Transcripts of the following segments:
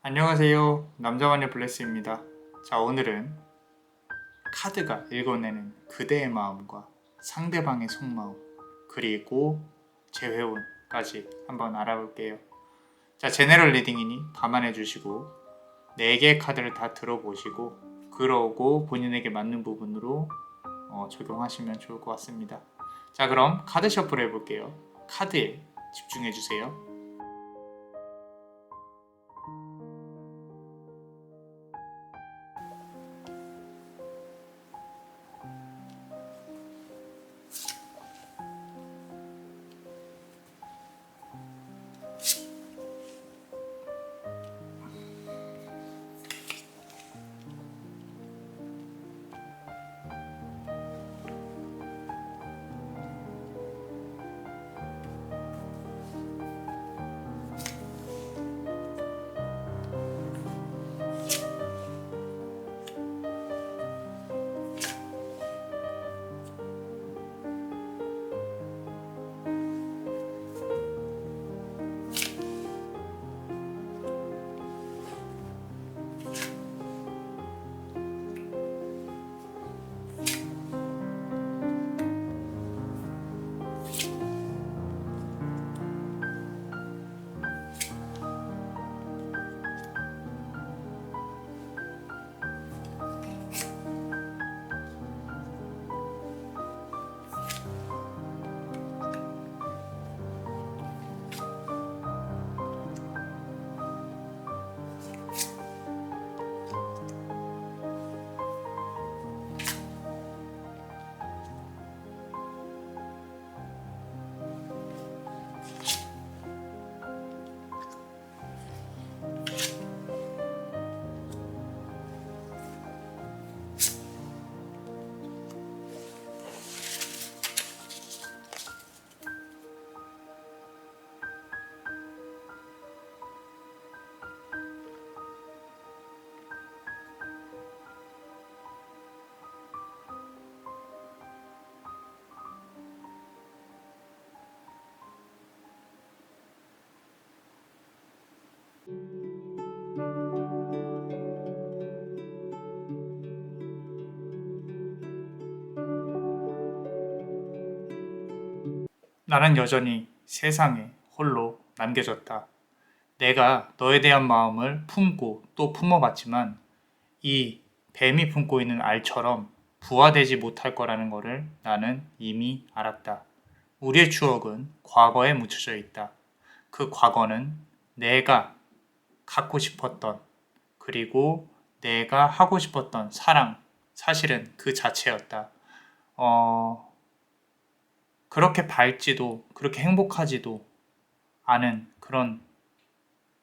안녕하세요. 남자만의 블레스입니다. 자, 오늘은 카드가 읽어내는 그대의 마음과 상대방의 속마음, 그리고 재회원까지 한번 알아볼게요. 자, 제네럴 리딩이니 감안해 주시고 4개의 카드를 다 들어보시고 그러고 본인에게 맞는 부분으로 적용하시면 좋을 것 같습니다. 자, 그럼 카드 셔플 해볼게요. 카드에 집중해 주세요. 나는 여전히 세상에 홀로 남겨졌다. 내가 너에 대한 마음을 품고 또 품어봤지만 이 뱀이 품고 있는 알처럼 부화되지 못할 거라는 것을 나는 이미 알았다. 우리의 추억은 과거에 묻혀져 있다. 그 과거는 내가 갖고 싶었던, 그리고 내가 하고 싶었던 사랑, 사실은 그 자체였다. 그렇게 밝지도 그렇게 행복하지도 않은 그런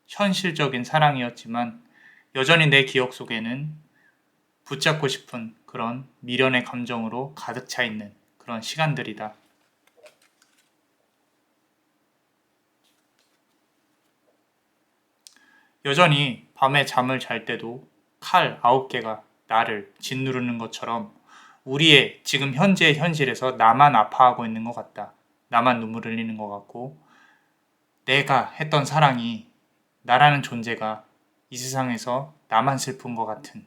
현실적인 사랑이었지만 여전히 내 기억 속에는 붙잡고 싶은 그런 미련의 감정으로 가득 차 있는 그런 시간들이다. 여전히 밤에 잠을 잘 때도 칼 9개가 나를 짓누르는 것처럼 우리의 지금 현재의 현실에서 나만 아파하고 있는 것 같다. 나만 눈물 흘리는 것 같고 내가 했던 사랑이 나라는 존재가 이 세상에서 나만 슬픈 것 같은,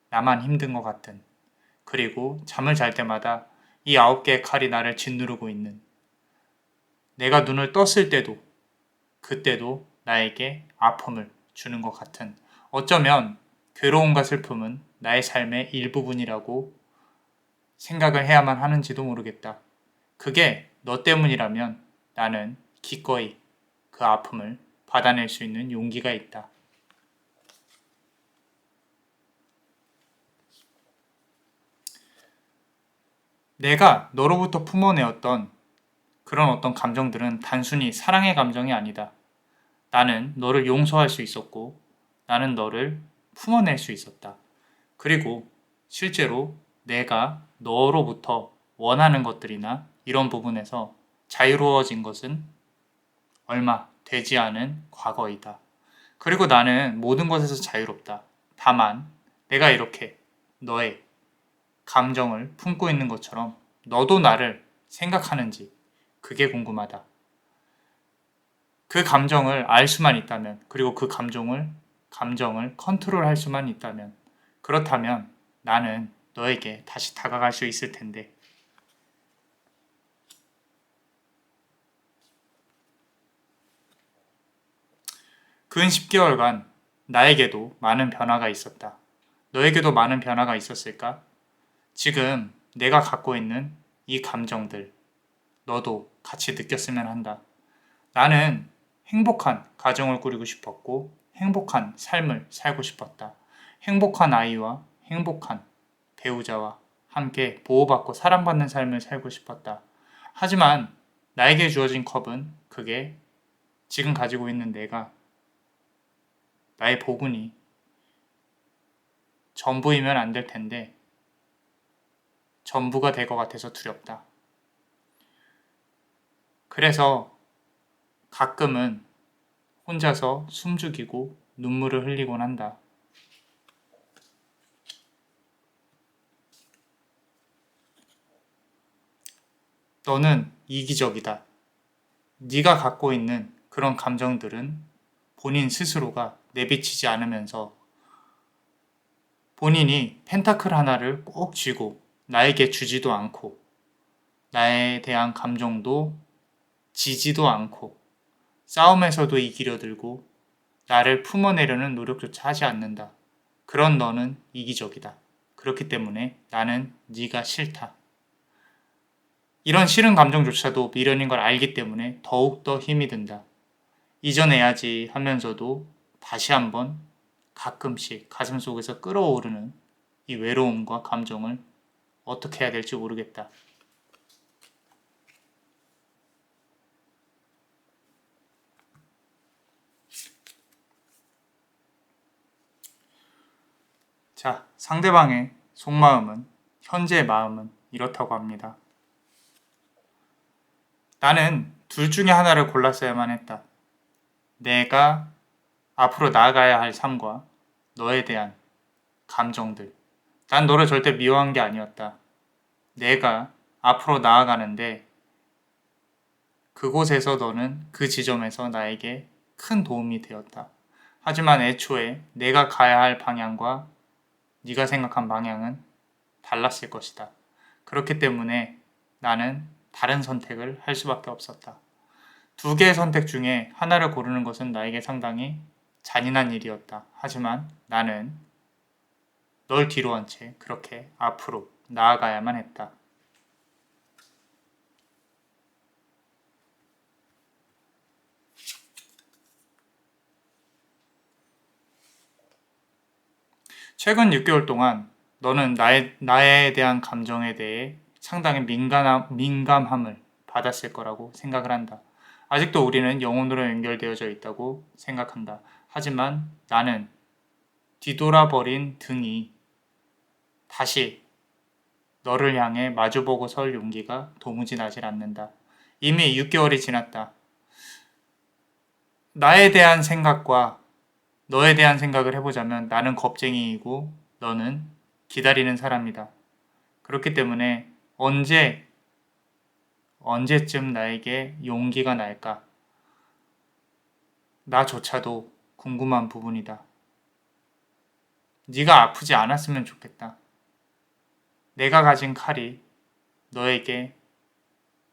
나만 힘든 것 같은, 그리고 잠을 잘 때마다 이 9개의 칼이 나를 짓누르고 있는, 내가 눈을 떴을 때도 그때도 나에게 아픔을 주는 것 같은, 어쩌면 괴로움과 슬픔은 나의 삶의 일부분이라고 생각을 해야만 하는지도 모르겠다. 그게 너 때문이라면 나는 기꺼이 그 아픔을 받아낼 수 있는 용기가 있다. 내가 너로부터 품어내었던 그런 어떤 감정들은 단순히 사랑의 감정이 아니다. 나는 너를 용서할 수 있었고, 나는 너를 품어낼 수 있었다. 그리고 실제로 내가 너로부터 원하는 것들이나 이런 부분에서 자유로워진 것은 얼마 되지 않은 과거이다. 그리고 나는 모든 것에서 자유롭다. 다만 내가 이렇게 너의 감정을 품고 있는 것처럼 너도 나를 생각하는지 그게 궁금하다. 그 감정을 알 수만 있다면, 그리고 그 감정을 감정을 컨트롤할 수만 있다면, 그렇다면 나는 너에게 다시 다가갈 수 있을 텐데. 근 10개월간 나에게도 많은 변화가 있었다. 너에게도 많은 변화가 있었을까? 지금 내가 갖고 있는 이 감정들, 너도 같이 느꼈으면 한다. 나는 행복한 가정을 꾸리고 싶었고, 행복한 삶을 살고 싶었다. 행복한 아이와 행복한 배우자와 함께 보호받고 사랑받는 삶을 살고 싶었다. 하지만 나에게 주어진 컵은 그게 지금 가지고 있는 내가, 나의 복운이 전부이면 안 될 텐데 전부가 될 것 같아서 두렵다. 그래서 가끔은 혼자서 숨죽이고 눈물을 흘리곤 한다. 너는 이기적이다. 네가 갖고 있는 그런 감정들은 본인 스스로가 내비치지 않으면서 본인이 펜타클 하나를 꼭 쥐고 나에게 주지도 않고 나에 대한 감정도 지지도 않고 싸움에서도 이기려 들고 나를 품어내려는 노력조차 하지 않는다. 그런 너는 이기적이다. 그렇기 때문에 나는 네가 싫다. 이런 싫은 감정조차도 미련인 걸 알기 때문에 더욱더 힘이 든다. 이겨내야지 하면서도 다시 한번 가끔씩 가슴속에서 끓어오르는 이 외로움과 감정을 어떻게 해야 될지 모르겠다. 자, 상대방의 속마음은, 현재의 마음은 이렇다고 합니다. 나는 둘 중에 하나를 골랐어야만 했다. 내가 앞으로 나아가야 할 삶과 너에 대한 감정들. 난 너를 절대 미워한 게 아니었다. 내가 앞으로 나아가는데 그곳에서 너는 그 지점에서 나에게 큰 도움이 되었다. 하지만 애초에 내가 가야 할 방향과 네가 생각한 방향은 달랐을 것이다. 그렇기 때문에 나는 다른 선택을 할 수밖에 없었다. 두 개의 선택 중에 하나를 고르는 것은 나에게 상당히 잔인한 일이었다. 하지만 나는 널 뒤로 한 채 그렇게 앞으로 나아가야만 했다. 최근 6개월 동안 너는 나에 대한 감정에 대해 상당히 민감함을 받았을 거라고 생각을 한다. 아직도 우리는 영혼으로 연결되어져 있다고 생각한다. 하지만 나는 뒤돌아버린 등이 다시 너를 향해 마주보고 설 용기가 도무지 나질 않는다. 이미 6개월이 지났다. 나에 대한 생각과 너에 대한 생각을 해보자면 나는 겁쟁이이고 너는 기다리는 사람이다. 그렇기 때문에 언제쯤 나에게 용기가 날까? 나조차도 궁금한 부분이다. 네가 아프지 않았으면 좋겠다. 내가 가진 칼이 너에게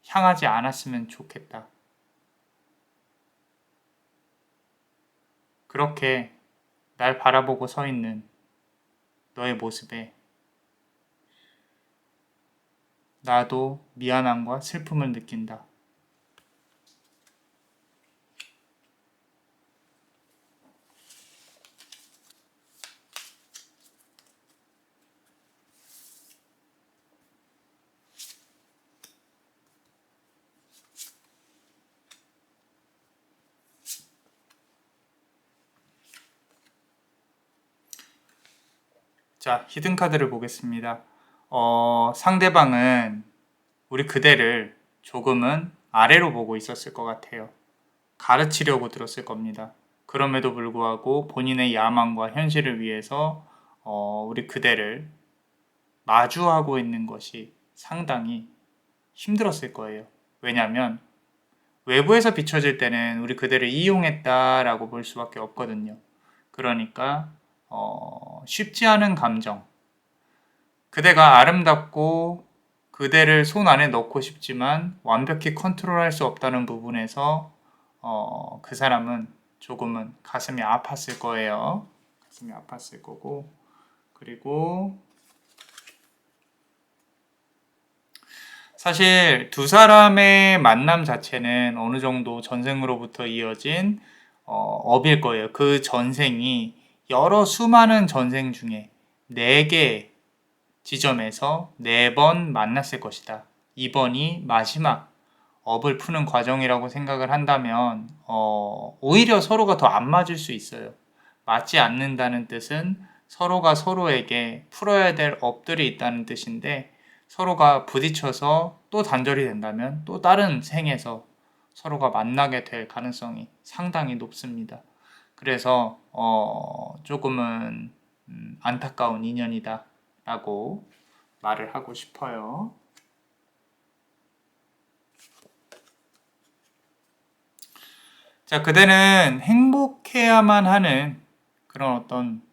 향하지 않았으면 좋겠다. 그렇게 날 바라보고 서 있는 너의 모습에 나도 미안함과 슬픔을 느낀다. 자, 히든카드를 보겠습니다. 상대방은 우리 그대를 조금은 아래로 보고 있었을 것 같아요. 가르치려고 들었을 겁니다. 그럼에도 불구하고 본인의 야망과 현실을 위해서 우리 그대를 마주하고 있는 것이 상당히 힘들었을 거예요. 왜냐하면 외부에서 비춰질 때는 우리 그대를 이용했다라고 볼 수밖에 없거든요. 그러니까 쉽지 않은 감정. 그대가 아름답고 그대를 손 안에 넣고 싶지만 완벽히 컨트롤할 수 없다는 부분에서 그 사람은 조금은 가슴이 아팠을 거예요. 가슴이 아팠을 거고, 그리고 사실 두 사람의 만남 자체는 어느 정도 전생으로부터 이어진 업일 거예요. 그 전생이 여러 수많은 전생 중에 4개 지점에서 4번 만났을 것이다. 이번이 마지막 업을 푸는 과정이라고 생각을 한다면 오히려 서로가 더 안 맞을 수 있어요. 맞지 않는다는 뜻은 서로가 서로에게 풀어야 될 업들이 있다는 뜻인데, 서로가 부딪혀서 또 단절이 된다면 또 다른 생에서 서로가 만나게 될 가능성이 상당히 높습니다. 그래서 조금은 안타까운 인연이다 라고 말을 하고 싶어요. 자, 그대는 행복해야만 하는 그런 어떤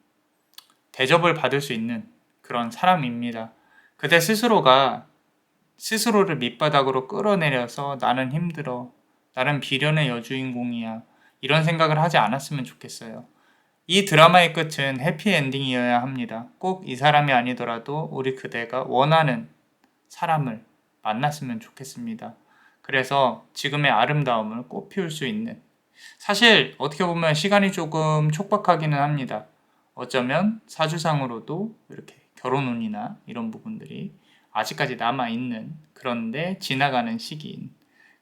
대접을 받을 수 있는 그런 사람입니다. 그대 스스로가 스스로를 밑바닥으로 끌어내려서 나는 힘들어, 나는 비련의 여주인공이야, 이런 생각을 하지 않았으면 좋겠어요. 이 드라마의 끝은 해피엔딩이어야 합니다. 꼭 이 사람이 아니더라도 우리 그대가 원하는 사람을 만났으면 좋겠습니다. 그래서 지금의 아름다움을 꽃피울 수 있는, 사실 어떻게 보면 시간이 조금 촉박하기는 합니다. 어쩌면 사주상으로도 이렇게 결혼운이나 이런 부분들이 아직까지 남아있는, 그런데 지나가는 시기인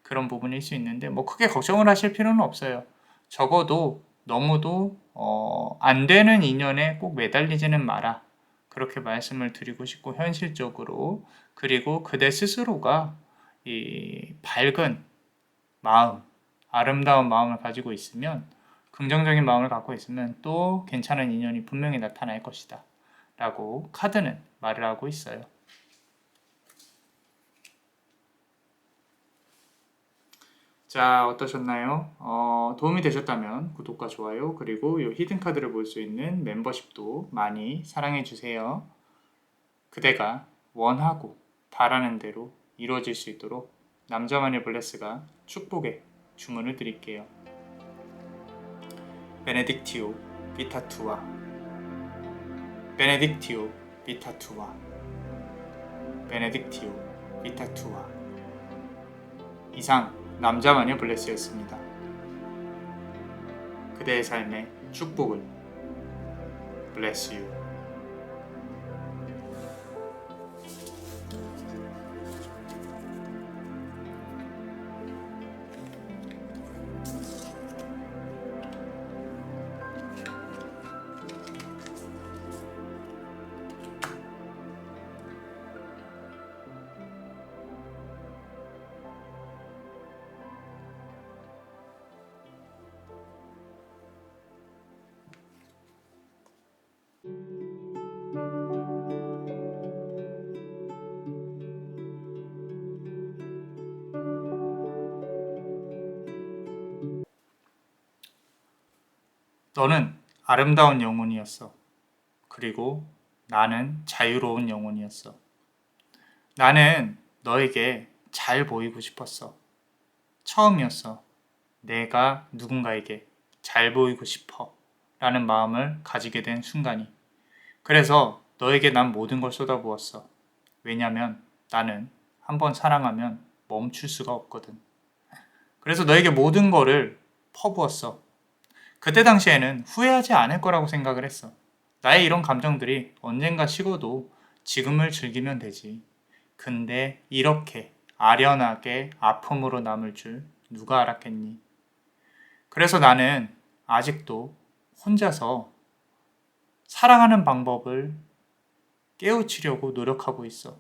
그런 부분일 수 있는데, 뭐 크게 걱정을 하실 필요는 없어요. 적어도 너무도 안 되는 인연에 꼭 매달리지는 마라, 그렇게 말씀을 드리고 싶고, 현실적으로, 그리고 그대 스스로가 이 밝은 마음, 아름다운 마음을 가지고 있으면, 긍정적인 마음을 갖고 있으면 또 괜찮은 인연이 분명히 나타날 것이다 라고 카드는 말을 하고 있어요. 자, 어떠셨나요? 도움이 되셨다면 구독과 좋아요, 그리고 이 히든 카드를 볼 수 있는 멤버십도 많이 사랑해 주세요. 그대가 원하고 바라는 대로 이루어질 수 있도록 남자만의 블레스가 축복의 주문을 드릴게요. 베네딕티오 비타투아, 베네딕티오 비타투아, 베네딕티오 비타투아. 이상 남자마녀 블레스였습니다. 그대의 삶에 축복을. Bless you. 너는 아름다운 영혼이었어. 그리고 나는 자유로운 영혼이었어. 나는 너에게 잘 보이고 싶었어. 처음이었어. 내가 누군가에게 잘 보이고 싶어 라는 마음을 가지게 된 순간이. 그래서 너에게 난 모든 걸 쏟아부었어. 왜냐면 나는 한번 사랑하면 멈출 수가 없거든. 그래서 너에게 모든 거를 퍼부었어. 그때 당시에는 후회하지 않을 거라고 생각을 했어. 나의 이런 감정들이 언젠가 식어도 지금을 즐기면 되지. 근데 이렇게 아련하게 아픔으로 남을 줄 누가 알았겠니? 그래서 나는 아직도 혼자서 사랑하는 방법을 깨우치려고 노력하고 있어.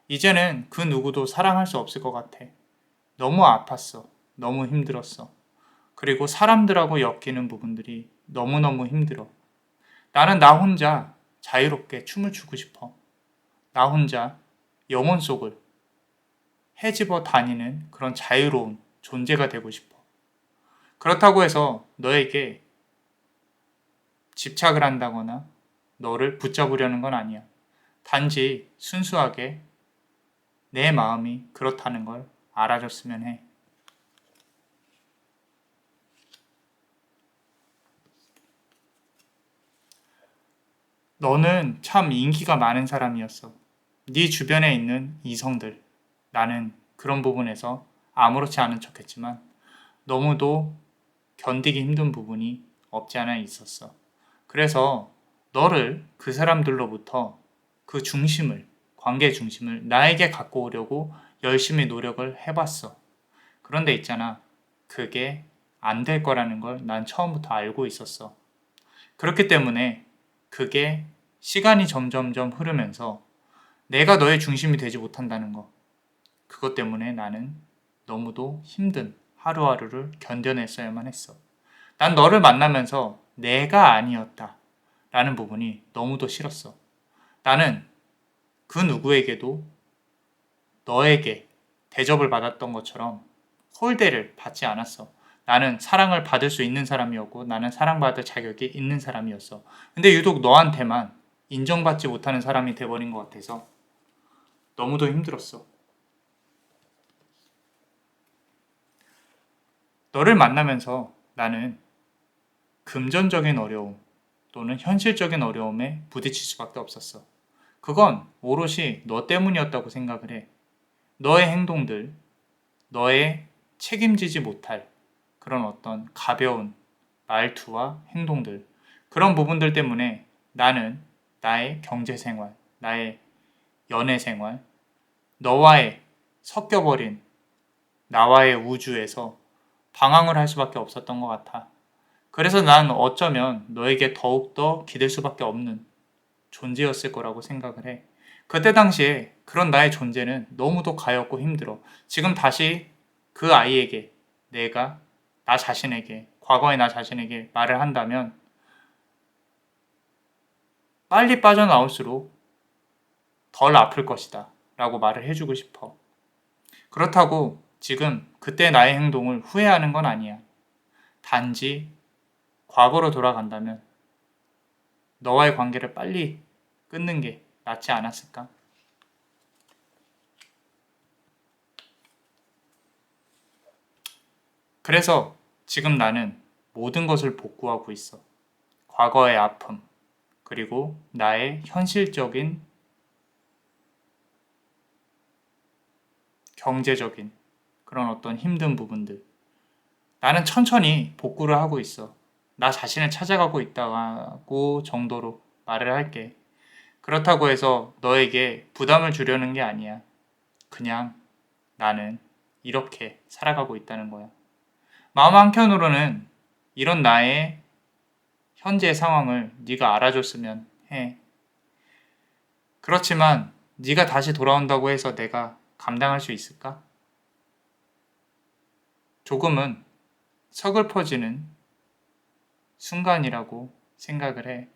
이제는 그 누구도 사랑할 수 없을 것 같아. 너무 아팠어. 너무 힘들었어. 그리고 사람들하고 엮이는 부분들이 너무너무 힘들어. 나는 나 혼자 자유롭게 춤을 추고 싶어. 나 혼자 영혼 속을 헤집어 다니는 그런 자유로운 존재가 되고 싶어. 그렇다고 해서 너에게 집착을 한다거나 너를 붙잡으려는 건 아니야. 단지 순수하게 내 마음이 그렇다는 걸 알아줬으면 해. 너는 참 인기가 많은 사람이었어. 네 주변에 있는 이성들. 나는 그런 부분에서 아무렇지 않은 척했지만 너무도 견디기 힘든 부분이 없지 않아 있었어. 그래서 너를 그 사람들로부터 그 중심을, 관계 중심을 나에게 갖고 오려고 열심히 노력을 해봤어. 그런데 있잖아. 그게 안 될 거라는 걸 난 처음부터 알고 있었어. 그렇기 때문에 그게 시간이 점점점 흐르면서 내가 너의 중심이 되지 못한다는 거. 그것 때문에 나는 너무도 힘든 하루하루를 견뎌냈어야만 했어. 난 너를 만나면서 내가 아니었다 라는 부분이 너무도 싫었어. 나는 그 누구에게도 너에게 대접을 받았던 것처럼 홀대를 받지 않았어. 나는 사랑을 받을 수 있는 사람이었고 나는 사랑받을 자격이 있는 사람이었어. 근데 유독 너한테만 인정받지 못하는 사람이 돼버린 것 같아서 너무도 힘들었어. 너를 만나면서 나는 금전적인 어려움 또는 현실적인 어려움에 부딪힐 수밖에 없었어. 그건 오롯이 너 때문이었다고 생각을 해. 너의 행동들, 너의 책임지지 못할 그런 어떤 가벼운 말투와 행동들, 그런 부분들 때문에 나는 나의 경제생활, 나의 연애생활, 너와의 섞여버린 나와의 우주에서 방황을 할 수밖에 없었던 것 같아. 그래서 난 어쩌면 너에게 더욱더 기댈 수밖에 없는 존재였을 거라고 생각을 해. 그때 당시에 그런 나의 존재는 너무도 가엾고 힘들어. 지금 다시 그 아이에게 내가 나 자신에게, 과거의 나 자신에게 말을 한다면 빨리 빠져나올수록 덜 아플 것이다 라고 말을 해주고 싶어. 그렇다고 지금 그때 나의 행동을 후회하는 건 아니야. 단지 과거로 돌아간다면 너와의 관계를 빨리 끊는 게 낫지 않았을까? 그래서 지금 나는 모든 것을 복구하고 있어. 과거의 아픔, 그리고 나의 현실적인 경제적인 그런 어떤 힘든 부분들. 나는 천천히 복구를 하고 있어. 나 자신을 찾아가고 있다고 정도로 말을 할게. 그렇다고 해서 너에게 부담을 주려는 게 아니야. 그냥 나는 이렇게 살아가고 있다는 거야. 마음 한켠으로는 이런 나의 현재 상황을 네가 알아줬으면 해. 그렇지만 네가 다시 돌아온다고 해서 내가 감당할 수 있을까? 조금은 서글퍼지는 순간이라고 생각을 해.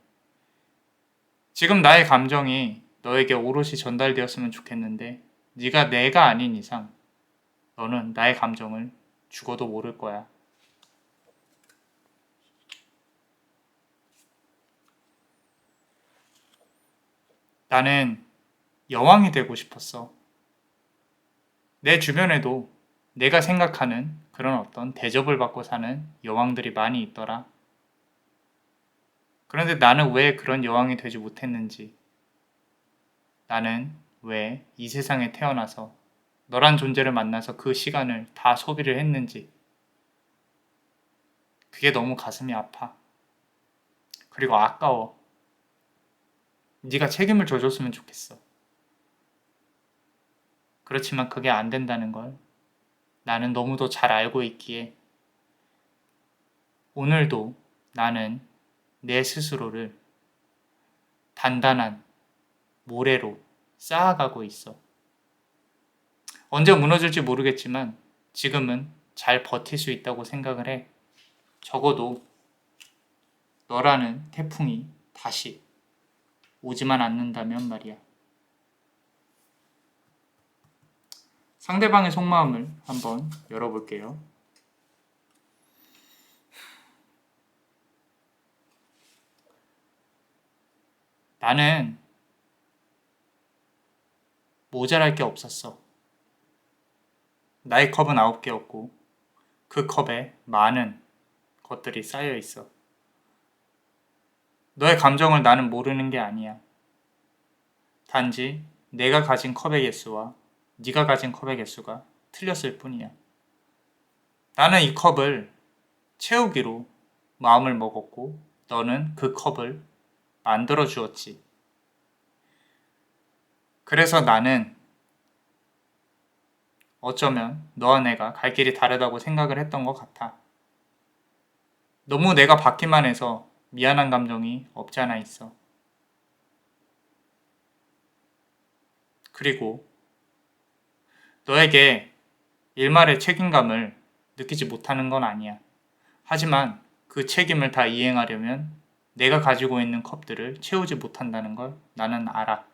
지금 나의 감정이 너에게 오롯이 전달되었으면 좋겠는데 네가 내가 아닌 이상 너는 나의 감정을 죽어도 모를 거야. 나는 여왕이 되고 싶었어. 내 주변에도 내가 생각하는 그런 어떤 대접을 받고 사는 여왕들이 많이 있더라. 그런데 나는 왜 그런 여왕이 되지 못했는지, 나는 왜 이 세상에 태어나서 너란 존재를 만나서 그 시간을 다 소비를 했는지, 그게 너무 가슴이 아파. 그리고 아까워. 네가 책임을 져줬으면 좋겠어. 그렇지만 그게 안 된다는 걸 나는 너무도 잘 알고 있기에 오늘도 나는 내 스스로를 단단한 모래로 쌓아가고 있어. 언제 무너질지 모르겠지만 지금은 잘 버틸 수 있다고 생각을 해. 적어도 너라는 태풍이 다시 오지만 않는다면 말이야. 상대방의 속마음을 한번 나는 모자랄 게 없었어. 나의 컵은 9개였고 그 컵에 많은 것들이 쌓여 있어. 너의 감정을 나는 모르는 게 아니야. 단지 내가 가진 컵의 개수와 네가 가진 컵의 개수가 틀렸을 뿐이야. 나는 이 컵을 채우기로 마음을 먹었고 너는 그 컵을 만들어 주었지. 그래서 나는 어쩌면 너와 내가 갈 길이 다르다고 생각을 했던 것 같아. 너무 내가 받기만 해서 미안한 감정이 없지 않아 있어. 그리고 너에게 일말의 책임감을 느끼지 못하는 건 아니야. 하지만 그 책임을 다 이행하려면 내가 가지고 있는 컵들을 채우지 못한다는 걸 나는 알아.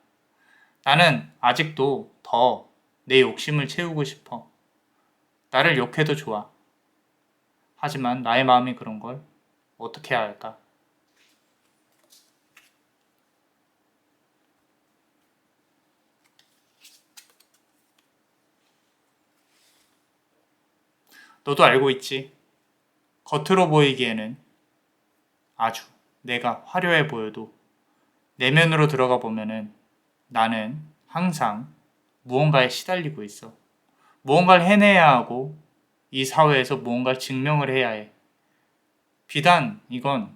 나는 아직도 더 내 욕심을 채우고 싶어. 나를 욕해도 좋아. 하지만 나의 마음이 그런 걸 어떻게 해야 할까? 너도 알고 있지? 겉으로 보이기에는 아주 내가 화려해 보여도 내면으로 들어가 보면은 나는 항상 무언가에 시달리고 있어. 무언가를 해내야 하고 이 사회에서 무언가를 증명을 해야 해. 비단 이건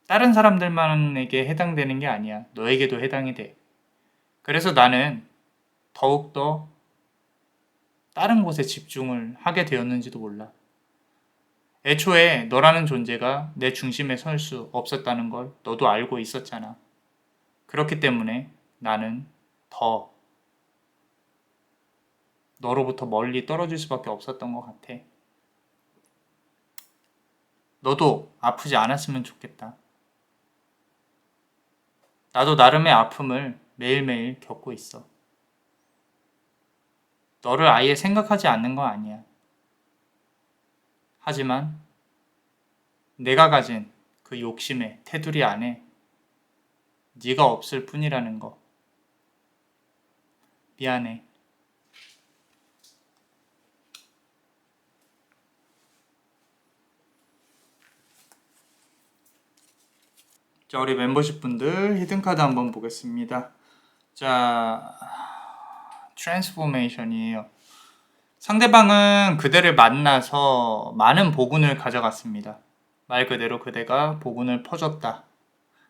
다른 사람들만에게 해당되는 게 아니야. 너에게도 해당이 돼. 그래서 나는 더욱더 다른 곳에 집중을 하게 되었는지도 몰라. 애초에 너라는 존재가 내 중심에 설 수 없었다는 걸 너도 알고 있었잖아. 그렇기 때문에 나는 더 너로부터 멀리 떨어질 수밖에 없었던 것 같아. 너도 아프지 않았으면 좋겠다. 나도 나름의 아픔을 매일매일 겪고 있어. 너를 아예 생각하지 않는 건 아니야. 하지만 내가 가진 그 욕심의 테두리 안에 네가 없을 뿐이라는 거. 미안해. 자, 우리 멤버십 분들 히든카드 한번 보겠습니다. 자, 트랜스포메이션이에요. 상대방은 그대를 만나서 많은 복운을 가져갔습니다. 말 그대로 그대가 복운을 퍼줬다.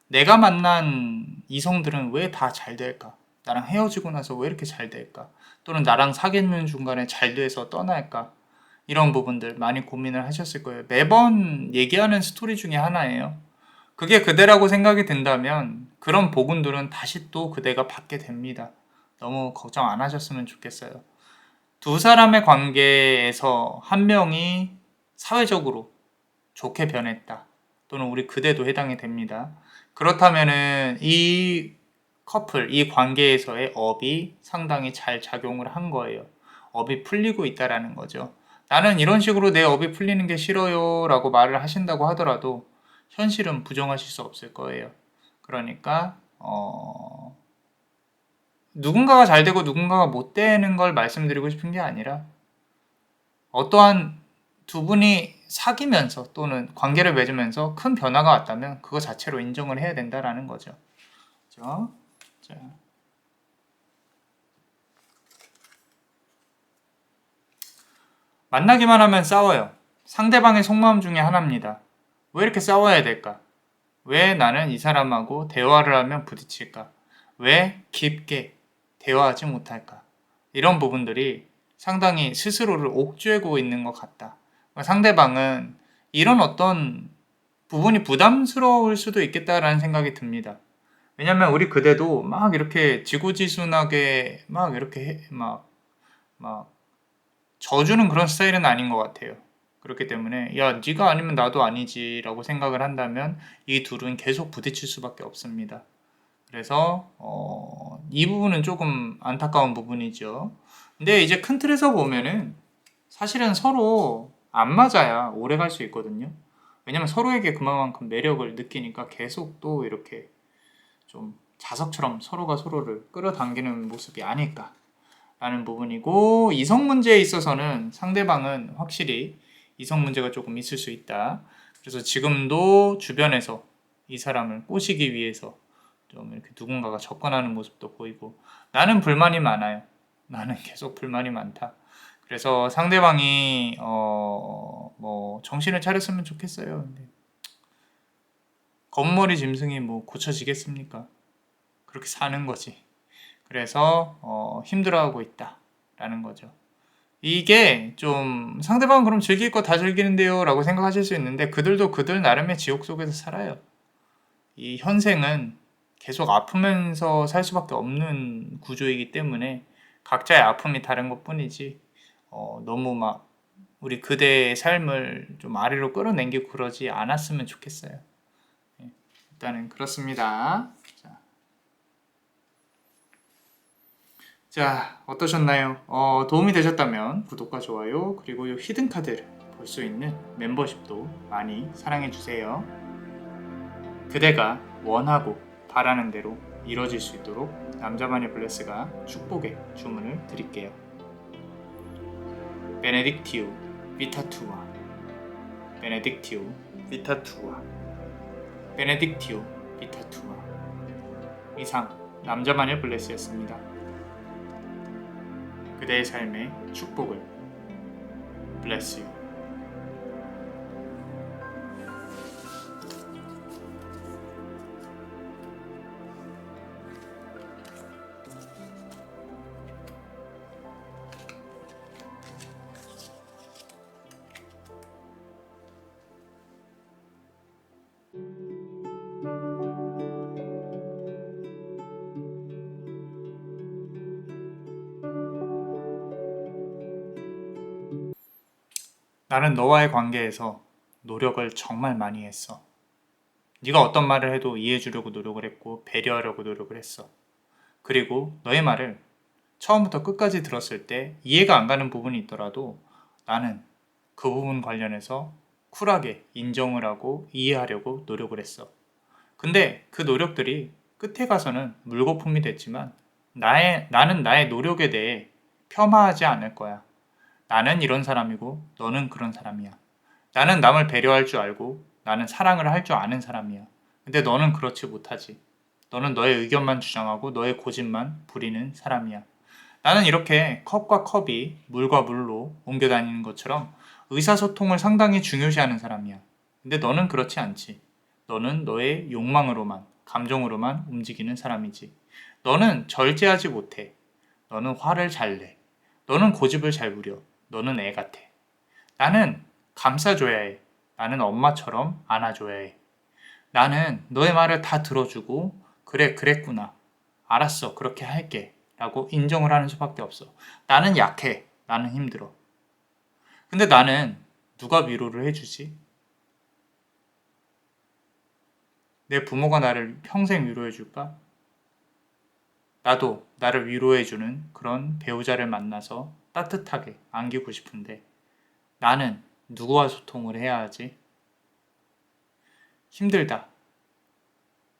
내가 만난 이성들은 왜 다 잘 될까? 나랑 헤어지고 나서 왜 이렇게 잘 될까? 또는 나랑 사귀는 중간에 잘 돼서 떠날까? 이런 부분들 많이 고민을 하셨을 거예요. 매번 얘기하는 스토리 중에 하나예요. 그게 그대라고 생각이 든다면 그런 복운들은 다시 또 그대가 받게 됩니다. 너무 걱정 안 하셨으면 좋겠어요. 두 사람의 관계에서 한 명이 사회적으로 좋게 변했다. 또는 우리 그대도 해당이 됩니다. 그렇다면은 이 커플, 이 관계에서의 업이 상당히 잘 작용을 한 거예요. 업이 풀리고 있다라는 거죠. 나는 이런 식으로 내 업이 풀리는 게 싫어요 라고 말을 하신다고 하더라도 현실은 부정하실 수 없을 거예요. 그러니까 누군가가 잘 되고 누군가가 못 되는 걸 말씀드리고 싶은 게 아니라 어떠한 두 분이 사귀면서 또는 관계를 맺으면서 큰 변화가 왔다면 그거 자체로 인정을 해야 된다라는 거죠. 그렇죠? 자. 만나기만 하면 싸워요. 상대방의 속마음 중에 하나입니다. 왜 이렇게 싸워야 될까? 왜 나는 이 사람하고 대화를 하면 부딪힐까? 왜 깊게 대화하지 못할까? 이런 부분들이 상당히 스스로를 옥죄고 있는 것 같다. 상대방은 이런 어떤 부분이 부담스러울 수도 있겠다라는 생각이 듭니다. 왜냐면 우리 그대도 막 이렇게 지고지순하게 막 이렇게 막 져주는 그런 스타일은 아닌 것 같아요. 그렇기 때문에 야 네가 아니면 나도 아니지 라고 생각을 한다면 이 둘은 계속 부딪힐 수밖에 없습니다. 그래서 이 부분은 조금 안타까운 부분이죠. 근데 이제 큰 틀에서 보면은 사실은 서로 안 맞아야 오래 갈 수 있거든요. 왜냐면 서로에게 그만큼 매력을 느끼니까 계속 또 이렇게 좀 자석처럼 서로가 서로를 끌어당기는 모습이 아닐까라는 부분이고, 이성 문제에 있어서는 상대방은 확실히 이성 문제가 조금 있을 수 있다. 그래서 지금도 주변에서 이 사람을 꼬시기 위해서 좀 이렇게 누군가가 접근하는 모습도 보이고, 나는 불만이 많아요. 나는 계속 불만이 많다. 그래서 상대방이 뭐 정신을 차렸으면 좋겠어요. 근데 겉머리 짐승이 뭐 고쳐지겠습니까? 그렇게 사는 거지. 그래서 힘들어하고 있다라는 거죠. 이게 좀 상대방은 그럼 즐길 거 다 즐기는데요 라고 생각하실 수 있는데, 그들도 그들 나름의 지옥 속에서 살아요. 이 현생은 계속 아프면서 살 수밖에 없는 구조이기 때문에 각자의 아픔이 다른 것 뿐이지, 너무 막 우리 그대의 삶을 좀 아래로 끌어당기고 그러지 않았으면 좋겠어요. 일단은 그렇습니다. 자, 어떠셨나요? 도움이 되셨다면 구독과 좋아요, 그리고 이 히든 카드를 볼 수 있는 멤버십도 많이 사랑해주세요. 그대가 원하고 바라는 대로 이루어질 수 있도록 남자만의 블레스가 축복의 주문을 드릴게요. 베네딕티우 비타투아, 베네딕티우 비타투아, 베네딕티우 비타투아. 이상 남자만의 블레스였습니다. 그대의 삶의 축복을 bless you. 나는 너와의 관계에서 노력을 정말 많이 했어. 네가 어떤 말을 해도 이해해주려고 노력을 했고 배려하려고 노력을 했어. 그리고 너의 말을 처음부터 끝까지 들었을 때 이해가 안 가는 부분이 있더라도 나는 그 부분 관련해서 쿨하게 인정을 하고 이해하려고 노력을 했어. 근데 그 노력들이 끝에 가서는 물거품이 됐지만 나는 나의 노력에 대해 폄하하지 않을 거야. 나는 이런 사람이고 너는 그런 사람이야. 나는 남을 배려할 줄 알고 나는 사랑을 할 줄 아는 사람이야. 근데 너는 그렇지 못하지. 너는 너의 의견만 주장하고 너의 고집만 부리는 사람이야. 나는 이렇게 컵과 컵이 물과 물로 옮겨 다니는 것처럼 의사소통을 상당히 중요시하는 사람이야. 근데 너는 그렇지 않지. 너는 너의 욕망으로만, 감정으로만 움직이는 사람이지. 너는 절제하지 못해. 너는 화를 잘 내. 너는 고집을 잘 부려. 너는 애 같아. 나는 감싸줘야 해. 나는 엄마처럼 안아줘야 해. 나는 너의 말을 다 들어주고 그래 그랬구나. 알았어 그렇게 할게 라고 인정을 하는 수밖에 없어. 나는 약해. 나는 힘들어. 근데 나는 누가 위로를 해주지? 내 부모가 나를 평생 위로해줄까? 나도 나를 위로해주는 그런 배우자를 만나서 따뜻하게 안기고 싶은데 나는 누구와 소통을 해야 하지? 힘들다.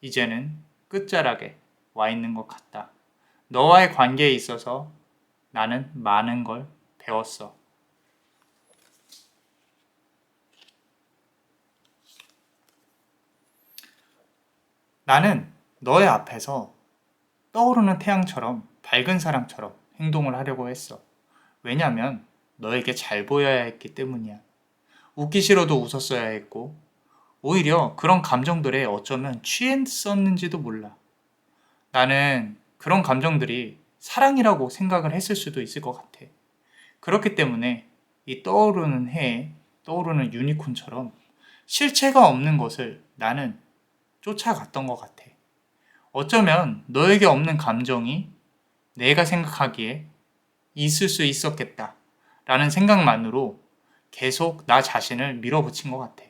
이제는 끝자락에 와 있는 것 같다. 너와의 관계에 있어서 나는 많은 걸 배웠어. 나는 너의 앞에서 떠오르는 태양처럼 밝은 사람처럼 행동을 하려고 했어. 왜냐면 너에게 잘 보여야 했기 때문이야. 웃기 싫어도 웃었어야 했고 오히려 그런 감정들에 어쩌면 취했었는지도 몰라. 나는 그런 감정들이 사랑이라고 생각을 했을 수도 있을 것 같아. 그렇기 때문에 이 떠오르는 해에 떠오르는 유니콘처럼 실체가 없는 것을 나는 쫓아갔던 것 같아. 어쩌면 너에게 없는 감정이 내가 생각하기에 있을 수 있었겠다 라는 생각만으로 계속 나 자신을 밀어붙인 것 같아.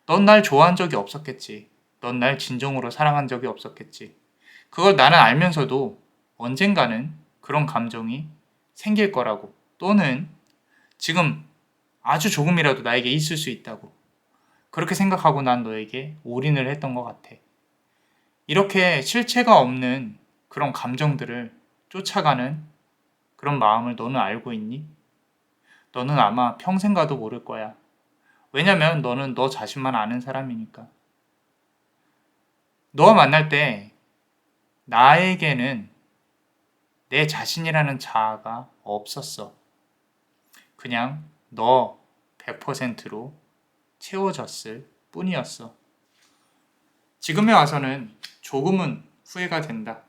넌 날 좋아한 적이 없었겠지. 넌 날 진정으로 사랑한 적이 없었겠지. 그걸 나는 알면서도 언젠가는 그런 감정이 생길 거라고, 또는 지금 아주 조금이라도 나에게 있을 수 있다고 그렇게 생각하고 난 너에게 올인을 했던 것 같아. 이렇게 실체가 없는 그런 감정들을 쫓아가는 그런 마음을 너는 알고 있니? 너는 아마 평생 가도 모를 거야. 왜냐면 너는 너 자신만 아는 사람이니까. 너와 만날 때 나에게는 내 자신이라는 자아가 없었어. 그냥 너 100%로 채워졌을 뿐이었어. 지금에 와서는 조금은 후회가 된다.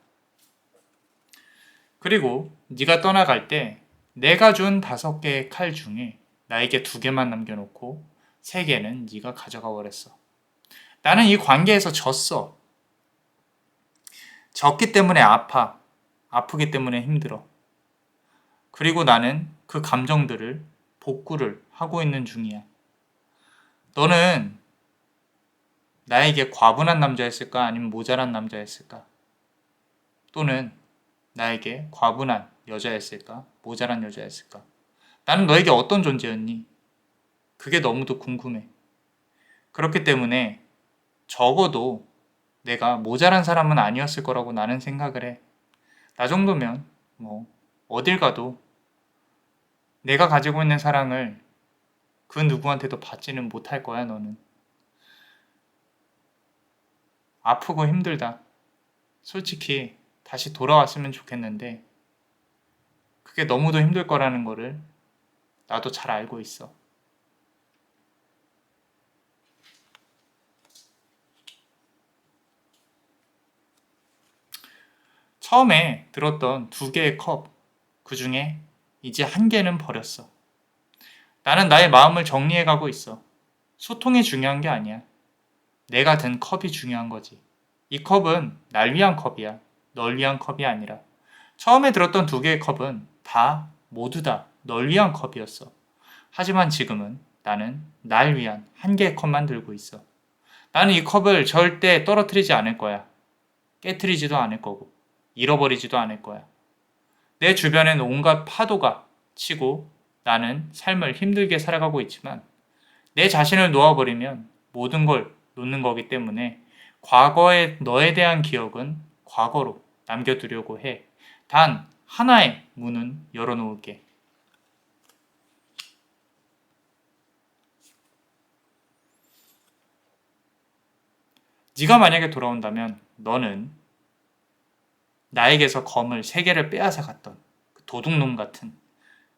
그리고 네가 떠나갈 때 내가 준 5개의 칼 중에 나에게 2개만 남겨놓고 3개는 네가 가져가 버렸어. 나는 이 관계에서 졌어. 졌기 때문에 아파. 아프기 때문에 힘들어. 그리고 나는 그 감정들을 복구를 하고 있는 중이야. 너는 나에게 과분한 남자였을까? 아니면 모자란 남자였을까? 또는 나에게 과분한 여자였을까? 모자란 여자였을까? 나는 너에게 어떤 존재였니? 그게 너무도 궁금해. 그렇기 때문에 적어도 내가 모자란 사람은 아니었을 거라고 나는 생각을 해. 나 정도면 뭐 어딜 가도 내가 가지고 있는 사랑을 그 누구한테도 받지는 못할 거야, 너는. 아프고 힘들다. 솔직히 다시 돌아왔으면 좋겠는데 그게 너무도 힘들 거라는 거를 나도 잘 알고 있어. 처음에 들었던 2개의 컵, 그 중에 이제 1개는 버렸어. 나는 나의 마음을 정리해가고 있어. 소통이 중요한 게 아니야. 내가 든 컵이 중요한 거지. 이 컵은 날 위한 컵이야. 널 위한 컵이 아니라. 처음에 들었던 2개의 컵은 모두 다 널 위한 컵이었어. 하지만 지금은 나는 날 위한 1개의 컵만 들고 있어. 나는 이 컵을 절대 떨어뜨리지 않을 거야. 깨트리지도 않을 거고, 잃어버리지도 않을 거야. 내 주변엔 온갖 파도가 치고 나는 삶을 힘들게 살아가고 있지만 내 자신을 놓아버리면 모든 걸 놓는 거기 때문에 과거의 너에 대한 기억은 과거로 남겨두려고 해. 단 하나의 문은 열어놓을게. 네가 만약에 돌아온다면 너는 나에게서 검을 3개를 빼앗아 갔던 그 도둑놈 같은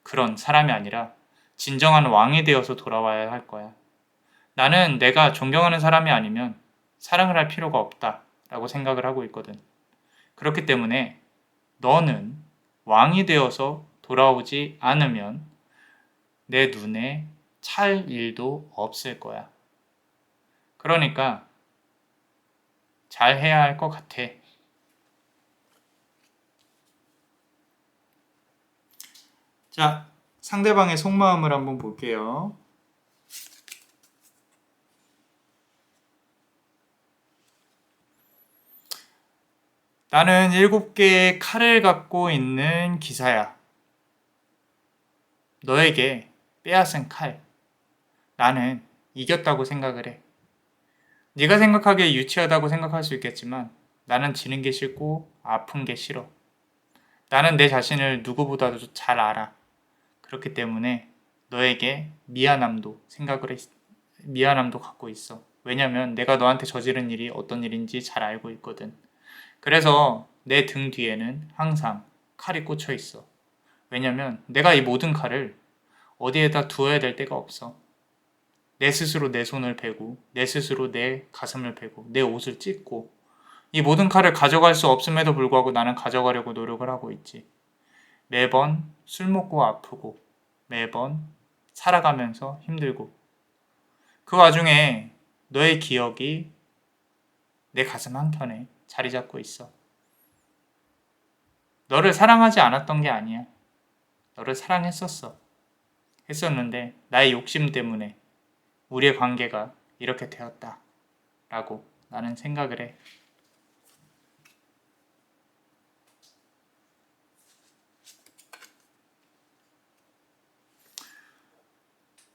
그런 사람이 아니라 진정한 왕이 되어서 돌아와야 할 거야. 나는 내가 존경하는 사람이 아니면 사랑을 할 필요가 없다라고 생각을 하고 있거든. 그렇기 때문에 너는 왕이 되어서 돌아오지 않으면 내 눈에 찰 일도 없을 거야. 그러니까 잘 해야 할 것 같아. 자, 상대방의 속마음을 한번 볼게요. 나는 7개의 칼을 갖고 있는 기사야. 너에게 빼앗은 칼. 나는 이겼다고 생각을 해. 네가 생각하기에 유치하다고 생각할 수 있겠지만 나는 지는 게 싫고 아픈 게 싫어. 나는 내 자신을 누구보다도 잘 알아. 그렇기 때문에 너에게 미안함도 갖고 있어. 왜냐면 내가 너한테 저지른 일이 어떤 일인지 잘 알고 있거든. 그래서 내 등 뒤에는 항상 칼이 꽂혀 있어. 왜냐면 내가 이 모든 칼을 어디에다 두어야 될 데가 없어. 내 스스로 내 손을 베고, 내 스스로 내 가슴을 베고, 내 옷을 찢고, 이 모든 칼을 가져갈 수 없음에도 불구하고 나는 가져가려고 노력을 하고 있지. 매번 술 먹고 아프고, 매번 살아가면서 힘들고, 그 와중에 너의 기억이 내 가슴 한켠에 자리 잡고 있어. 너를 사랑하지 않았던 게 아니야. 너를 사랑했었어. 했었는데 나의 욕심 때문에 우리의 관계가 이렇게 되었다. 라고 나는 생각을 해.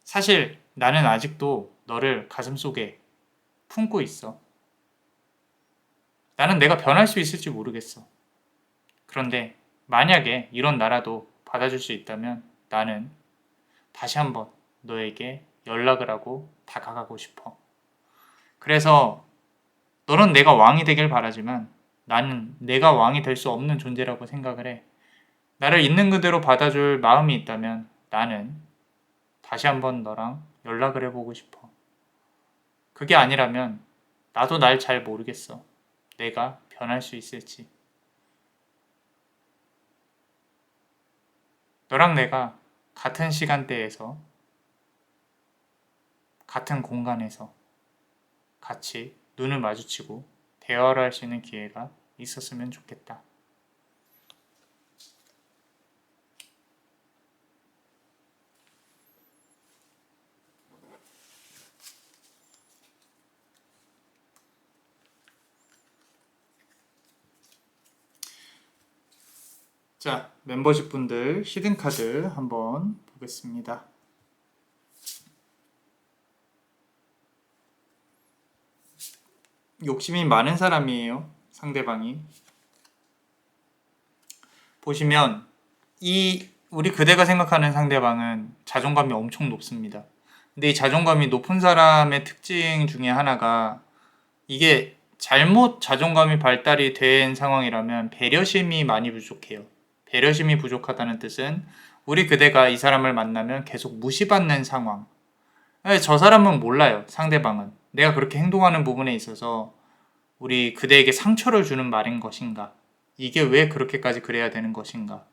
사실 나는 아직도 너를 가슴속에 품고 있어. 나는 내가 변할 수 있을지 모르겠어. 그런데 만약에 이런 나라도 받아줄 수 있다면 나는 다시 한번 너에게 연락을 하고 다가가고 싶어. 그래서 너는 내가 왕이 되길 바라지만 나는 내가 왕이 될 수 없는 존재라고 생각을 해. 나를 있는 그대로 받아줄 마음이 있다면 나는 다시 한번 너랑 연락을 해보고 싶어. 그게 아니라면 나도 날 잘 모르겠어. 내가 변할 수 있을지. 너랑 내가 같은 시간대에서 같은 공간에서 같이 눈을 마주치고 대화를 할 수 있는 기회가 있었으면 좋겠다. 자, 멤버십 분들 히든카드 한번 보겠습니다. 욕심이 많은 사람이에요. 상대방이. 보시면 우리 그대가 생각하는 상대방은 자존감이 엄청 높습니다. 근데 이 자존감이 높은 사람의 특징 중에 하나가 이게 잘못 자존감이 발달이 된 상황이라면 배려심이 많이 부족해요. 배려심이 부족하다는 뜻은 우리 그대가 이 사람을 만나면 계속 무시받는 상황. 저 사람은 몰라요. 상대방은. 내가 그렇게 행동하는 부분에 있어서 우리 그대에게 상처를 주는 말인 것인가? 이게 왜 그렇게까지 그래야 되는 것인가?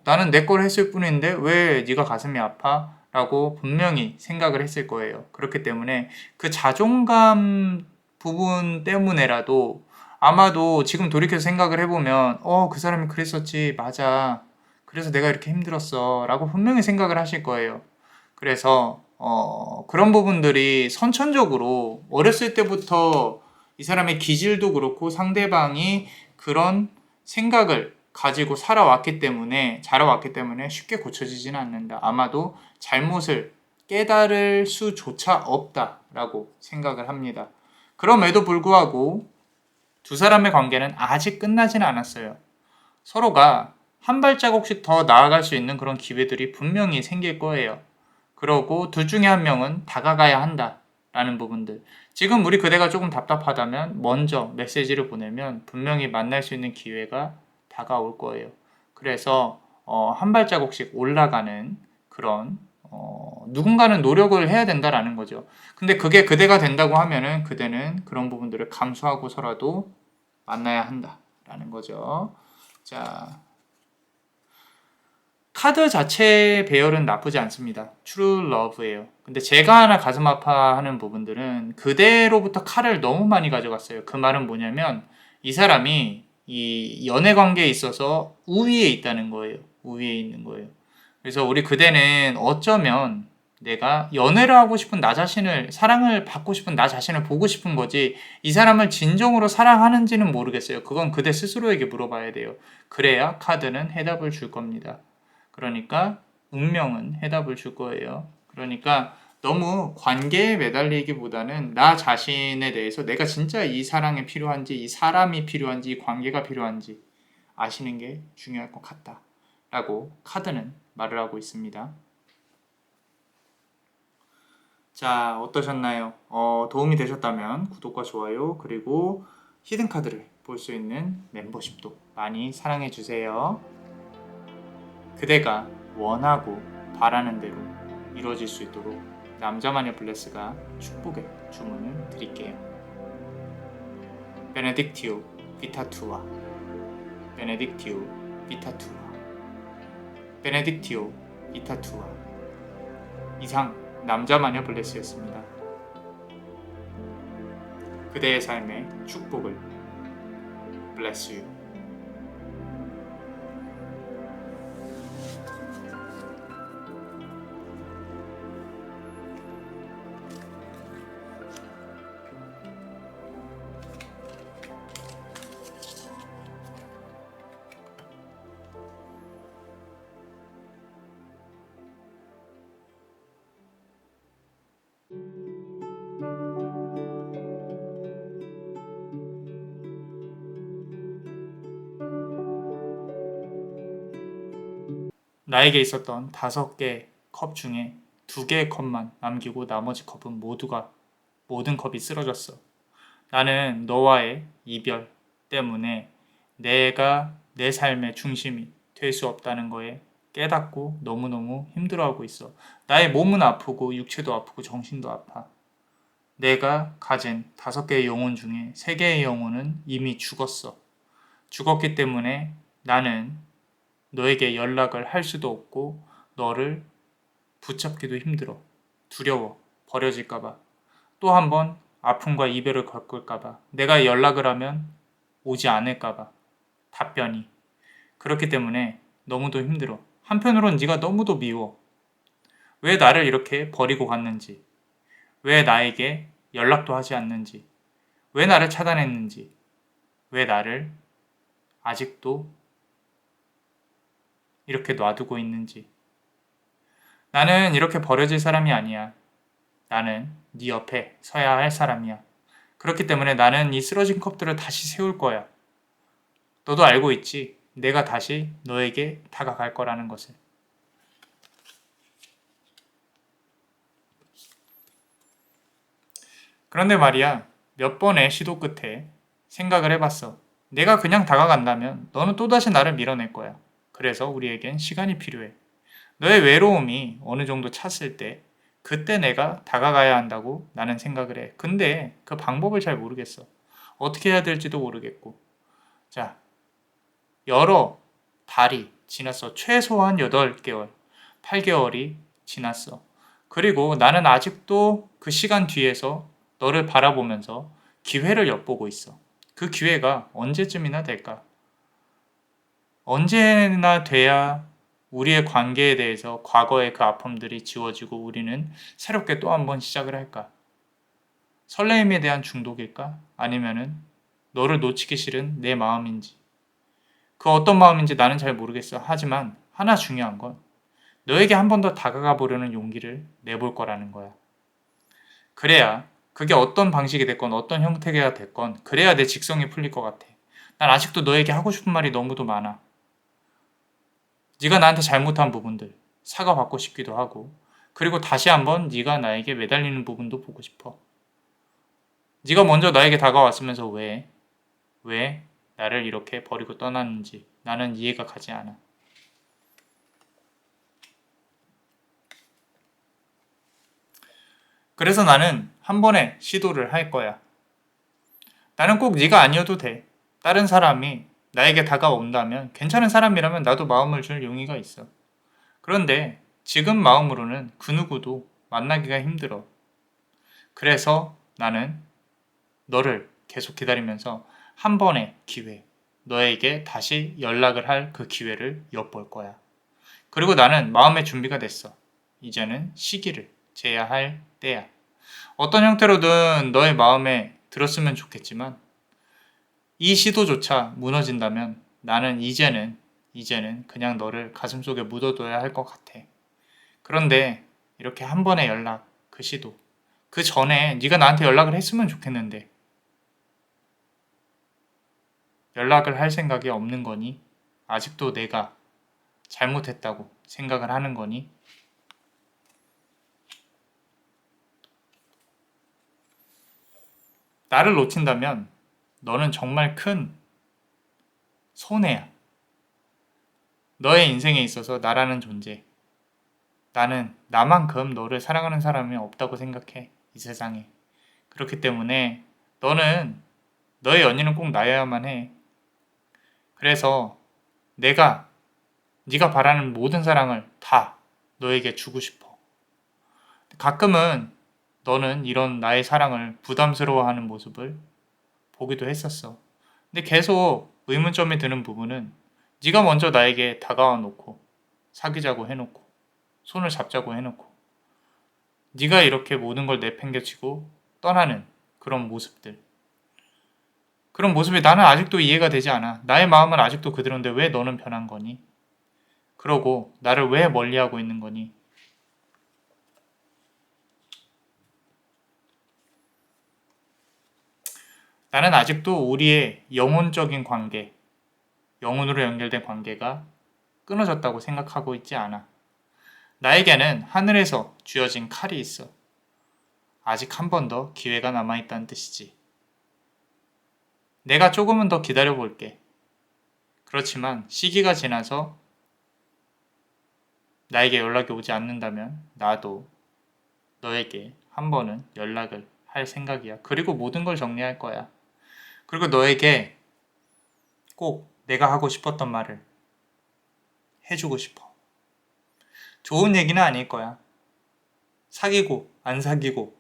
나는 내 걸 했을 뿐인데 왜 네가 가슴이 아파? 라고 분명히 생각을 했을 거예요. 그렇기 때문에 그 자존감 부분 때문에라도 아마도 지금 돌이켜서 생각을 해보면 그 사람이 그랬었지. 맞아. 그래서 내가 이렇게 힘들었어. 라고 분명히 생각을 하실 거예요. 그래서 그런 부분들이 선천적으로 어렸을 때부터 이 사람의 기질도 그렇고 상대방이 그런 생각을 가지고 자라왔기 때문에 쉽게 고쳐지지는 않는다. 아마도 잘못을 깨달을 수조차 없다라고 생각을 합니다. 그럼에도 불구하고 두 사람의 관계는 아직 끝나지는 않았어요. 서로가 한 발자국씩 더 나아갈 수 있는 그런 기회들이 분명히 생길 거예요. 그러고 둘 중에 한 명은 다가가야 한다라는 부분들. 지금 우리 그대가 조금 답답하다면 먼저 메시지를 보내면 분명히 만날 수 있는 기회가 다가올 거예요. 그래서 한 발자국씩 올라가는 그런 누군가는 노력을 해야 된다라는 거죠. 근데 그게 그대가 된다고 하면은 그대는 그런 부분들을 감수하고서라도 만나야 한다라는 거죠. 자, 카드 자체 배열은 나쁘지 않습니다. True Love예요. 근데 제가 하나 가슴 아파하는 부분들은 그대로부터 칼을 너무 많이 가져갔어요. 그 말은 뭐냐면 이 사람이 이 연애 관계에 있어서 우위에 있다는 거예요. 우위에 있는 거예요. 그래서 우리 그대는 어쩌면 내가 연애를 하고 싶은 나 자신을, 사랑을 받고 싶은 나 자신을 보고 싶은 거지 이 사람을 진정으로 사랑하는지는 모르겠어요. 그건 그대 스스로에게 물어봐야 돼요. 그래야 카드는 해답을 줄 겁니다. 그러니까 운명은 해답을 줄 거예요. 그러니까 너무 관계에 매달리기보다는 나 자신에 대해서 내가 진짜 이 사랑이 필요한지, 이 사람이 필요한지, 이 관계가 필요한지 아시는 게 중요할 것 같다. 라고 카드는 말을 하고 있습니다. 자, 어떠셨나요? 도움이 되셨다면 구독과 좋아요, 그리고 히든 카드를 볼 수 있는 멤버십도 많이 사랑해 주세요. 그대가 원하고 바라는 대로 이루어질 수 있도록 남자마녀 블레스가 축복의 주문을 드릴게요. 베네딕티오 비타투아, 베네딕티오 비타투아, 베네딕티오 비타투아. 이상 남자마녀 블레스였습니다. 그대의 삶의 축복을 bless you. 나에게 있었던 5개 컵 중에 2개의 컵만 남기고 나머지 컵은 모든 컵이 쓰러졌어. 나는 너와의 이별 때문에 내가 내 삶의 중심이 될 수 없다는 거에 깨닫고 너무너무 힘들어하고 있어. 나의 몸은 아프고 육체도 아프고 정신도 아파. 내가 가진 5개의 영혼 중에 3개의 영혼은 이미 죽었어. 죽었기 때문에 나는 너에게 연락을 할 수도 없고 너를 붙잡기도 힘들어. 두려워. 버려질까봐. 또 한 번 아픔과 이별을 겪을까봐. 내가 연락을 하면 오지 않을까봐. 답변이. 그렇기 때문에 너무도 힘들어. 한편으론 네가 너무도 미워. 왜 나를 이렇게 버리고 갔는지. 왜 나에게 연락도 하지 않는지. 왜 나를 차단했는지. 왜 나를 아직도 이렇게 놔두고 있는지. 나는 이렇게 버려질 사람이 아니야. 나는 네 옆에 서야 할 사람이야. 그렇기 때문에 나는 이 쓰러진 컵들을 다시 세울 거야. 너도 알고 있지? 내가 다시 너에게 다가갈 거라는 것을. 그런데 말이야, 몇 번의 시도 끝에 생각을 해봤어. 내가 그냥 다가간다면 너는 또다시 나를 밀어낼 거야. 그래서 우리에겐 시간이 필요해. 너의 외로움이 어느 정도 찼을 때 그때 내가 다가가야 한다고 나는 생각을 해. 근데 그 방법을 잘 모르겠어. 어떻게 해야 될지도 모르겠고. 자, 여러 달이 지났어. 최소한 8개월, 8개월이 지났어. 그리고 나는 아직도 그 시간 뒤에서 너를 바라보면서 기회를 엿보고 있어. 그 기회가 언제쯤이나 될까? 언제나 돼야 우리의 관계에 대해서 과거의 그 아픔들이 지워지고 우리는 새롭게 또 한 번 시작을 할까? 설레임에 대한 중독일까? 아니면은 너를 놓치기 싫은 내 마음인지. 그 어떤 마음인지 나는 잘 모르겠어. 하지만 하나 중요한 건 너에게 한 번 더 다가가 보려는 용기를 내볼 거라는 거야. 그래야 그게 어떤 방식이 됐건 어떤 형태가 됐건 그래야 내 직성이 풀릴 것 같아. 난 아직도 너에게 하고 싶은 말이 너무도 많아. 네가 나한테 잘못한 부분들 사과받고 싶기도 하고 그리고 다시 한번 네가 나에게 매달리는 부분도 보고 싶어. 네가 먼저 나에게 다가왔으면서 왜 나를 이렇게 버리고 떠났는지 나는 이해가 가지 않아. 그래서 나는 한 번에 시도를 할 거야. 나는 꼭 네가 아니어도 돼. 다른 사람이 나에게 다가온다면 괜찮은 사람이라면 나도 마음을 줄 용의가 있어. 그런데 지금 마음으로는 그 누구도 만나기가 힘들어. 그래서 나는 너를 계속 기다리면서 한 번의 기회, 너에게 다시 연락을 할 그 기회를 엿볼 거야. 그리고 나는 마음의 준비가 됐어. 이제는 시기를 재야 할 때야. 어떤 형태로든 너의 마음에 들었으면 좋겠지만 이 시도조차 무너진다면 나는 이제는 그냥 너를 가슴속에 묻어둬야 할 것 같아. 그런데 이렇게 한 번의 연락, 그 시도. 그 전에 네가 나한테 연락을 했으면 좋겠는데 연락을 할 생각이 없는 거니? 아직도 내가 잘못했다고 생각을 하는 거니? 나를 놓친다면 너는 정말 큰 손해야. 너의 인생에 있어서 나라는 존재. 나는 나만큼 너를 사랑하는 사람이 없다고 생각해. 이 세상에. 그렇기 때문에 너는 너의 연인은 꼭 나여야만 해. 그래서 내가 네가 바라는 모든 사랑을 다 너에게 주고 싶어. 가끔은 너는 이런 나의 사랑을 부담스러워하는 모습을 보기도 했었어. 근데 계속 의문점이 드는 부분은 네가 먼저 나에게 다가와 놓고 사귀자고 해놓고 손을 잡자고 해놓고 네가 이렇게 모든 걸 내팽개치고 떠나는 그런 모습들. 그런 모습이 나는 아직도 이해가 되지 않아. 나의 마음은 아직도 그대로인데 왜 너는 변한 거니? 그러고 나를 왜 멀리하고 있는 거니? 나는 아직도 우리의 영혼적인 관계, 영혼으로 연결된 관계가 끊어졌다고 생각하고 있지 않아. 나에게는 하늘에서 쥐어진 칼이 있어. 아직 한 번 더 기회가 남아있다는 뜻이지. 내가 조금은 더 기다려볼게. 그렇지만 시기가 지나서 나에게 연락이 오지 않는다면 나도 너에게 한 번은 연락을 할 생각이야. 그리고 모든 걸 정리할 거야. 그리고 너에게 꼭 내가 하고 싶었던 말을 해주고 싶어. 좋은 얘기는 아닐 거야. 사귀고 안 사귀고는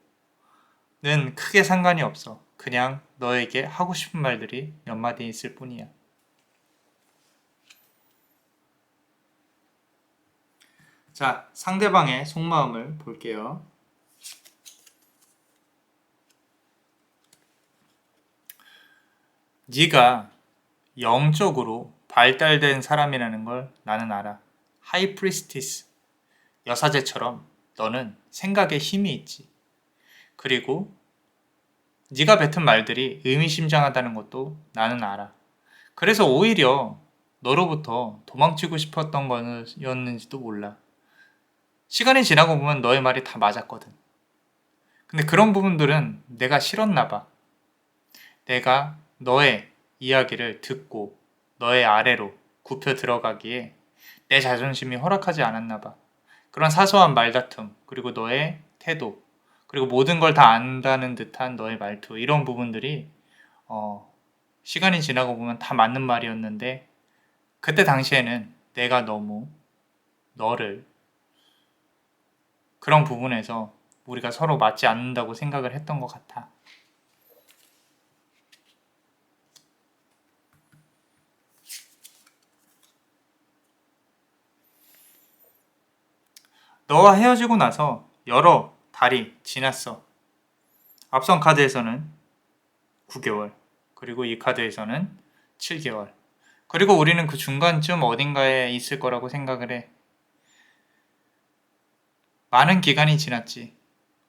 크게 상관이 없어. 그냥 너에게 하고 싶은 말들이 몇 마디 있을 뿐이야. 자, 상대방의 속마음을 볼게요. 네가 영적으로 발달된 사람이라는 걸 나는 알아. 하이프리스티스, 여사제처럼 너는 생각에 힘이 있지. 그리고 네가 뱉은 말들이 의미심장하다는 것도 나는 알아. 그래서 오히려 너로부터 도망치고 싶었던 거였는지도 몰라. 시간이 지나고 보면 너의 말이 다 맞았거든. 근데 그런 부분들은 내가 싫었나 봐. 내가 너의 이야기를 듣고 너의 아래로 굽혀 들어가기에 내 자존심이 허락하지 않았나 봐. 그런 사소한 말다툼, 그리고 너의 태도, 그리고 모든 걸 다 안다는 듯한 너의 말투, 이런 부분들이 시간이 지나고 보면 다 맞는 말이었는데 그때 당시에는 내가 너무 너를 그런 부분에서 우리가 서로 맞지 않는다고 생각을 했던 것 같아. 너와 헤어지고 나서 여러 달이 지났어. 앞선 카드에서는 9개월, 그리고 이 카드에서는 7개월. 그리고 우리는 그 중간쯤 어딘가에 있을 거라고 생각을 해. 많은 기간이 지났지.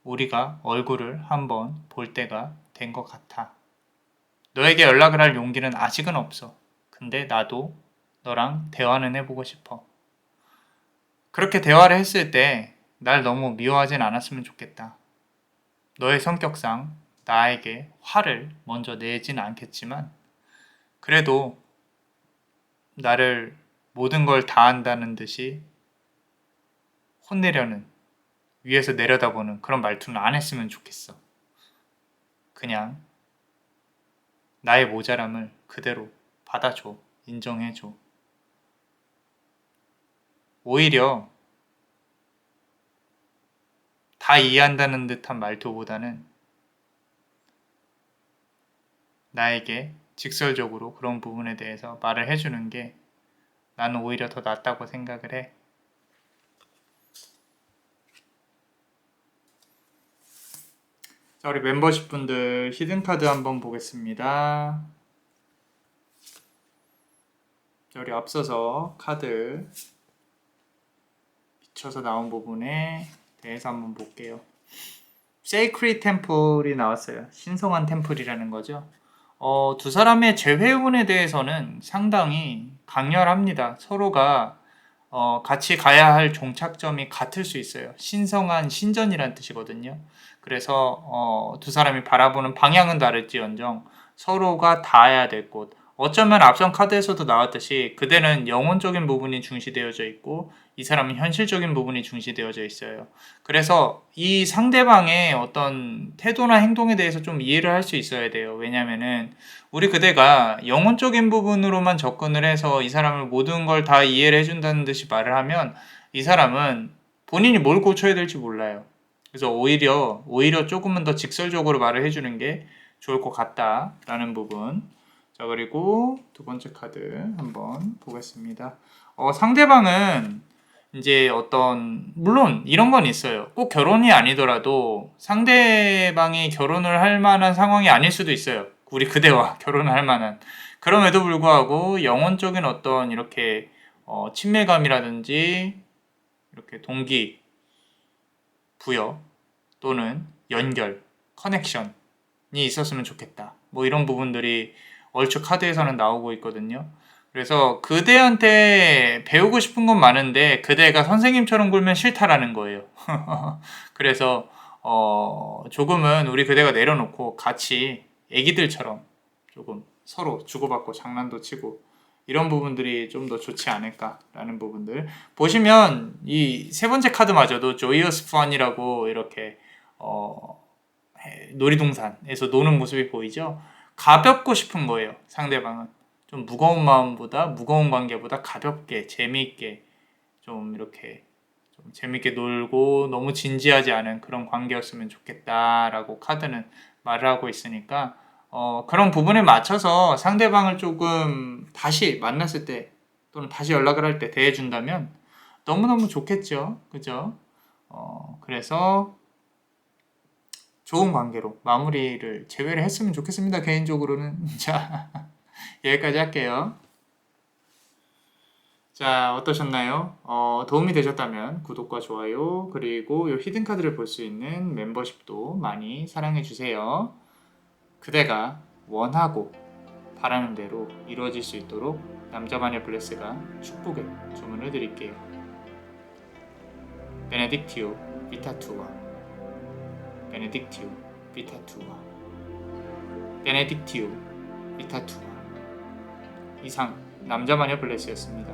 우리가 얼굴을 한번 볼 때가 된 것 같아. 너에게 연락을 할 용기는 아직은 없어. 근데 나도 너랑 대화는 해보고 싶어. 그렇게 대화를 했을 때 날 너무 미워하진 않았으면 좋겠다. 너의 성격상 나에게 화를 먼저 내진 않겠지만 그래도 나를 모든 걸 다 한다는 듯이 혼내려는, 위에서 내려다보는 그런 말투는 안 했으면 좋겠어. 그냥 나의 모자람을 그대로 받아줘. 인정해줘. 오히려 다 이해한다는 듯한 말투보다는 나에게 직설적으로 그런 부분에 대해서 말을 해주는 게 나는 오히려 더 낫다고 생각을 해. 자, 우리 멤버십 분들 히든카드 한번 보겠습니다. 자, 우리 앞서서 카드 비춰서 나온 부분에 대해서 한번 볼게요. 세이크릿 템플이 나왔어요. 신성한 템플이라는 거죠. 두 사람의 재회운에 대해서는 상당히 강렬합니다. 서로가 같이 가야 할 종착점이 같을 수 있어요. 신성한 신전이란 뜻이거든요. 그래서 두 사람이 바라보는 방향은 다를지언정 서로가 닿아야 될 곳. 어쩌면 앞선 카드에서도 나왔듯이 그대는 영혼적인 부분이 중시되어져 있고 이 사람은 현실적인 부분이 중시되어져 있어요. 그래서 이 상대방의 어떤 태도나 행동에 대해서 좀 이해를 할 수 있어야 돼요. 왜냐면은 우리 그대가 영혼적인 부분으로만 접근을 해서 이 사람을 모든 걸 다 이해를 해준다는 듯이 말을 하면 이 사람은 본인이 뭘 고쳐야 될지 몰라요. 그래서 오히려 조금은 더 직설적으로 말을 해주는 게 좋을 것 같다라는 부분. 자, 그리고 두 번째 카드 한번 보겠습니다. 상대방은 이제 물론 이런 건 있어요. 꼭 결혼이 아니더라도 상대방이 결혼을 할 만한 상황이 아닐 수도 있어요. 우리 그대와 결혼을 할 만한. 그럼에도 불구하고 영혼적인 어떤 이렇게 친밀감이라든지 이렇게 동기, 부여 또는 연결, 커넥션이 있었으면 좋겠다. 뭐 이런 부분들이 얼추 카드에서는 나오고 있거든요. 그래서 그대한테 배우고 싶은 건 많은데 그대가 선생님처럼 굴면 싫다라는 거예요. 그래서 조금은 우리 그대가 내려놓고 같이 애기들처럼 조금 서로 주고받고 장난도 치고 이런 부분들이 좀 더 좋지 않을까라는 부분들 보시면 이 세 번째 카드마저도 Joyous Fun이라고 이렇게 놀이동산에서 노는 모습이 보이죠. 가볍고 싶은 거예요. 상대방은 좀 무거운 마음보다 무거운 관계보다 가볍게 재미있게 좀 이렇게 좀 재밌게 놀고 너무 진지하지 않은 그런 관계였으면 좋겠다라고 카드는 말을 하고 있으니까 그런 부분에 맞춰서 상대방을 조금 다시 만났을 때 또는 다시 연락을 할 때 대해준다면 너무너무 좋겠죠. 그죠? 그래서 좋은 관계로 마무리를 제외를 했으면 좋겠습니다. 개인적으로는. 자, 여기까지 할게요. 자, 어떠셨나요? 도움이 되셨다면 구독과 좋아요, 그리고 이 히든카드를 볼 수 있는 멤버십도 많이 사랑해주세요. 그대가 원하고 바라는 대로 이루어질 수 있도록 남자만의 블레스가 축복의 주문을 드릴게요. 베네딕티오 비타투아, 베네딕티오 비타투아, 베네딕티오 비타투아. 이상 남자마녀 블레스였습니다.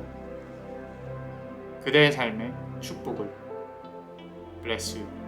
그대의 삶에 축복을. Bless you.